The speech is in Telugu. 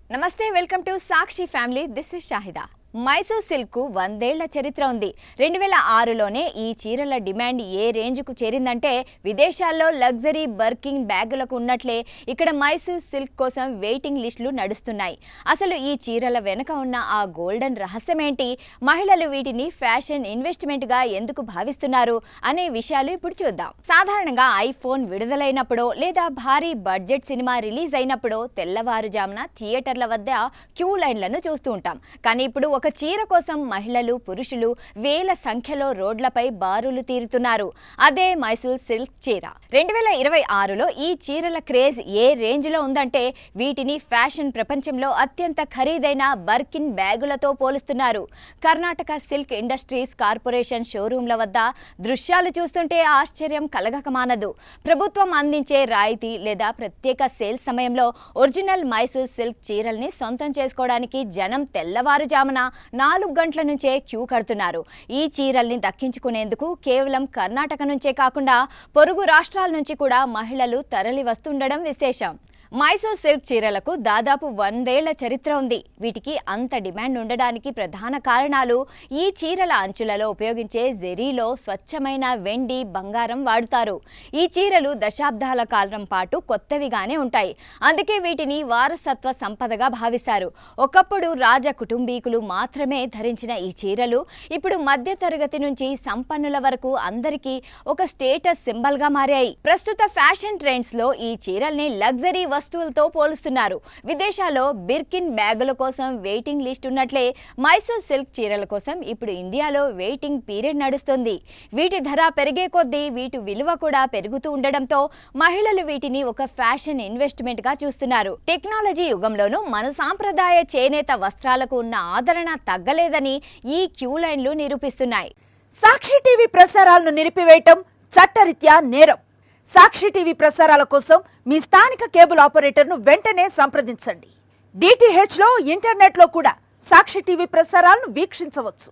నమస్తే welcome to Sakshi family this is Shahida Mysore silk 100 ఏళ్ల చరిత్ర ఉంది 2006లోనే ఈ చీరల డిమాండ్ ఏ రేంజ్కు చేరిందంటే విదేశాల్లో లగ్జరీ బర్కింగ్ బ్యాగులకు ఉన్నట్లే ఇక్కడ మైసూర్ సిల్క్ కోసం వెయిటింగ్ లిస్టులు నడుస్తున్నాయి అసలు ఈ చీరల వెనుక ఉన్న ఆ గోల్డెన్ రహస్యం ఏంటి మహిళలు వీటిని ఫ్యాషన్ ఇన్వెస్ట్మెంట్ గా ఎందుకు భావిస్తున్నారు అనే విషయాలు ఇప్పుడు చూద్దాం సాధారణంగా ఐఫోన్ విడుదలైనప్పుడు లేదా భారీ బడ్జెట్ సినిమా రిలీజ్ అయినప్పుడు తెల్లవారుజామున థియేటర్ల వద్ద క్యూ లైన్లను చూస్తూ ఉంటాం కానీ ఇప్పుడు ఒక చీర కోసం మహిళలు పురుషులు వేల సంఖ్యలో రోడ్లపై బారులు తీరుతున్నారు అదే మైసూర్ సిల్క్ చీర 2026లో ఈ చీరల క్రేజ్ ఏ రేంజ్ లో ఉందంటే వీటిని ఫ్యాషన్ ప్రపంచంలో అత్యంత ఖరీదైన బర్కిన్ బ్యాగులతో పోలుస్తున్నారు కర్ణాటక సిల్క్ ఇండస్ట్రీస్ కార్పొరేషన్ షోరూంల వద్ద దృశ్యాలు చూస్తుంటే ఆశ్చర్యం కలగక మానదు ప్రభుత్వం అందించే రాయితీ లేదా ప్రత్యేక సేల్ సమయంలో ఒరిజినల్ మైసూర్ సిల్క్ చీరల్ని సొంతం చేసుకోవడానికి జనం తెల్లవారుజామున 4 గంటల నుంచే క్యూ కడుతున్నారు ఈ చీరల్ని దక్కించుకునేందుకు కేవలం కర్ణాటక నుంచే కాకుండా పొరుగు రాష్ట్రాల నుంచి కూడా మహిళలు తరలి వస్తుండడం విశేషం మైసూర్ సిల్క్ చీరలకు దాదాపు 100 ఏళ్ల చరిత్ర ఉంది వీటికి అంత డిమాండ్ ఉండడానికి ప్రధాన కారణాలు ఈ చీరల అంచులలో ఉపయోగించే జెరీలో స్వచ్ఛమైన వెండి బంగారం వాడుతారు ఈ చీరలు దశాబ్దాల కాలం పాటు కొత్తవిగానే ఉంటాయి అందుకే వీటిని వారసత్వ సంపదగా భావిస్తారు ఒకప్పుడు రాజ కుటుంబీకులు మాత్రమే ధరించిన ఈ చీరలు ఇప్పుడు మధ్య తరగతి నుంచి సంపన్నుల వరకు అందరికీ ఒక స్టేటస్ సింబల్ గా మారాయి ప్రస్తుత ఫ్యాషన్ ట్రెండ్స్ లో ఈ చీరల్ని లగ్జరీ వస్తువులతో పోలుస్తున్నారు విదేశాల్లో బిర్కిన్ బ్యాగుల కోసం వెయిటింగ్ లిస్ట్ ఉన్నట్లే మైసూర్ సిల్క్ చీరల కోసం ఇప్పుడు ఇండియాలో వెయిటింగ్ పీరియడ్ నడుస్తుంది వీటి ధర పెరిగే కొద్దీ వీటి విలువ కూడా పెరుగుతూ ఉండడంతో మహిళలు వీటిని ఒక ఫ్యాషన్ ఇన్వెస్ట్మెంట్ గా చూస్తున్నారు టెక్నాలజీ యుగంలోనూ మన సాంప్రదాయ చేనేత వస్త్రాలకు ఉన్న ఆదరణ తగ్గలేదని ఈ క్యూ లైన్లు నిరూపిస్తున్నాయి సాక్షి టీవీ ప్రసారాలను నిలిపివేయటం చట్టరీత్యా నేరం సాక్షి టీవీ ప్రసారాల కోసం మీ స్థానిక కేబుల్ ఆపరేటర్ను వెంటనే సంప్రదించండి. DTH లో ఇంటర్నెట్ లో కూడా సాక్షి టీవీ ప్రసారాలను వీక్షించవచ్చు.